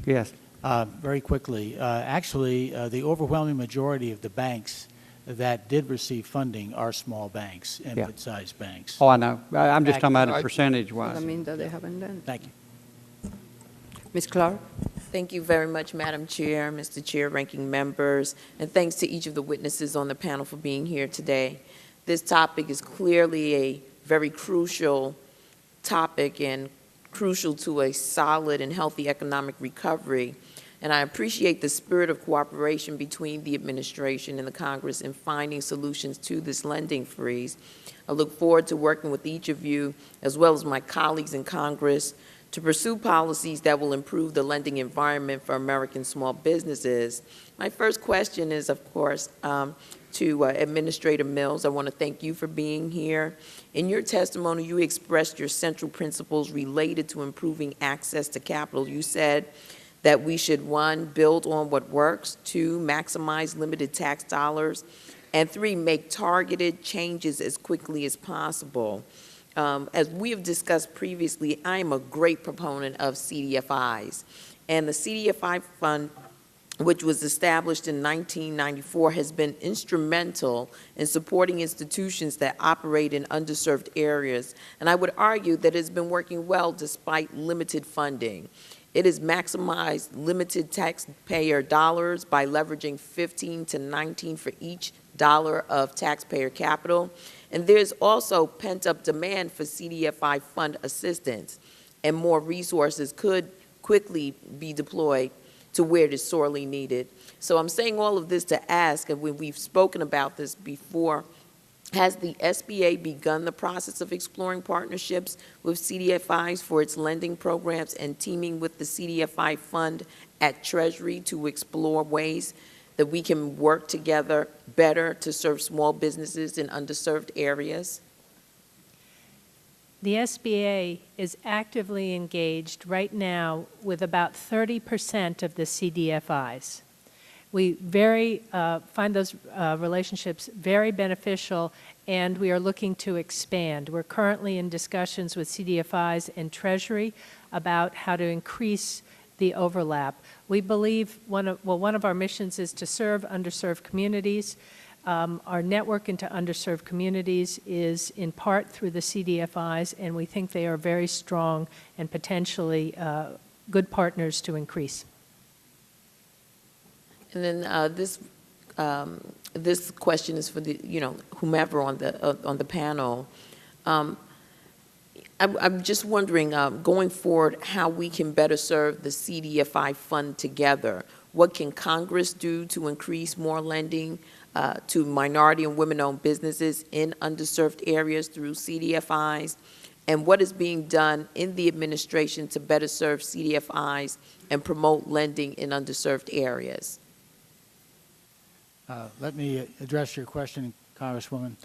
Yes. Very quickly, actually, the overwhelming majority of the banks that did receive funding are small banks and Yeah. mid-sized banks. Oh, I know. I'm just talking about it I percentage-wise. mean that they haven't done. Thank you. Ms. Clarke? Thank you very much, Madam Chair, Mr. Chair, ranking members, and thanks to each of the witnesses on the panel for being here today. This topic is clearly a very crucial topic and crucial to a solid and healthy economic recovery. And I appreciate the spirit of cooperation between the administration and the Congress in finding solutions to this lending freeze. I look forward to working with each of you, as well as my colleagues in Congress, to pursue policies that will improve the lending environment for American small businesses. My first question is, of course, to Administrator Mills. I want to thank you for being here. In your testimony, you expressed your central principles related to improving access to capital. You said that we should, 1, build on what works, 2, maximize limited tax dollars, and 3, make targeted changes as quickly as possible. As we have discussed previously, I am a great proponent of CDFIs. And the CDFI fund, which was established in 1994, has been instrumental in supporting institutions that operate in underserved areas. And I would argue that it's been working well despite limited funding. It has maximized limited taxpayer dollars by leveraging 15 to 19 for each dollar of taxpayer capital. And there's also pent-up demand for CDFI fund assistance, and more resources could quickly be deployed to where it is sorely needed. So I'm saying all of this to ask, and when we've spoken about this before, has the SBA begun the process of exploring partnerships with CDFIs for its lending programs and teaming with the CDFI fund at Treasury to explore ways that we can work together better to serve small businesses in underserved areas? The SBA is actively engaged right now with about 30% of the CDFIs. We find those relationships very beneficial, and we are looking to expand. We're currently in discussions with CDFIs and Treasury about how to increase the overlap. We believe one of our missions is to serve underserved communities. Our network into underserved communities is in part through the CDFIs, and we think they are very strong and potentially good partners to increase. And then this question is for the whomever on the panel. I'm just wondering, going forward, how we can better serve the CDFI fund together. What can Congress do to increase more lending to minority and women-owned businesses in underserved areas through CDFIs? And what is being done in the administration to better serve CDFIs and promote lending in underserved areas? Let me address your question, Congresswoman.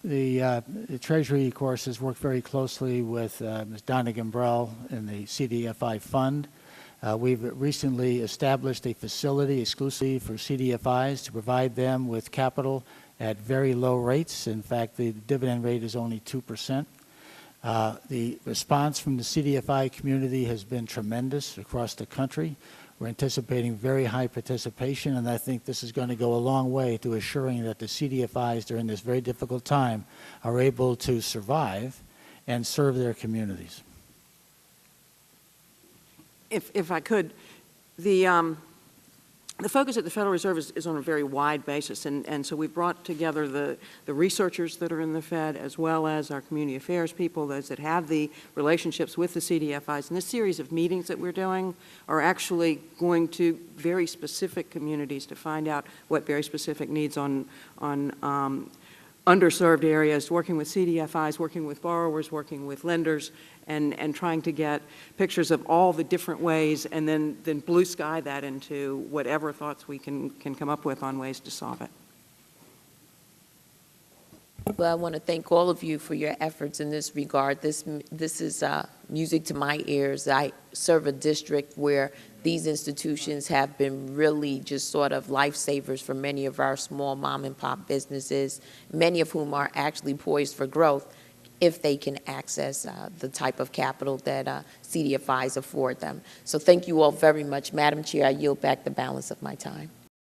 The Treasury, of course, has worked very closely with Ms. Donna Gambrell and the CDFI fund. We've recently established a facility exclusively for CDFIs to provide them with capital at very low rates. In fact, the dividend rate is only 2%. The response from the CDFI community has been tremendous across the country. We're anticipating very high participation, and I think this is going to go a long way to assuring that the CDFIs during this very difficult time are able to survive and serve their communities. If I could, the focus at the Federal Reserve is on a very wide basis, and so we've brought together the researchers that are in the Fed, as well as our community affairs people, those that have the relationships with the CDFIs. And this series of meetings that we're doing are actually going to very specific communities to find out what very specific needs on underserved areas, working with CDFIs, working with borrowers, working with lenders, and trying to get pictures of all the different ways, and then blue sky that into whatever thoughts we can come up with on ways to solve it. Well, I want to thank all of you for your efforts in this regard. This is music to my ears. I serve a district where these institutions have been really just sort of lifesavers for many of our small mom and pop businesses, many of whom are actually poised for growth. if they can access the type of capital that CDFIs afford them. So thank you all very much. Madam Chair, I yield back the balance of my time.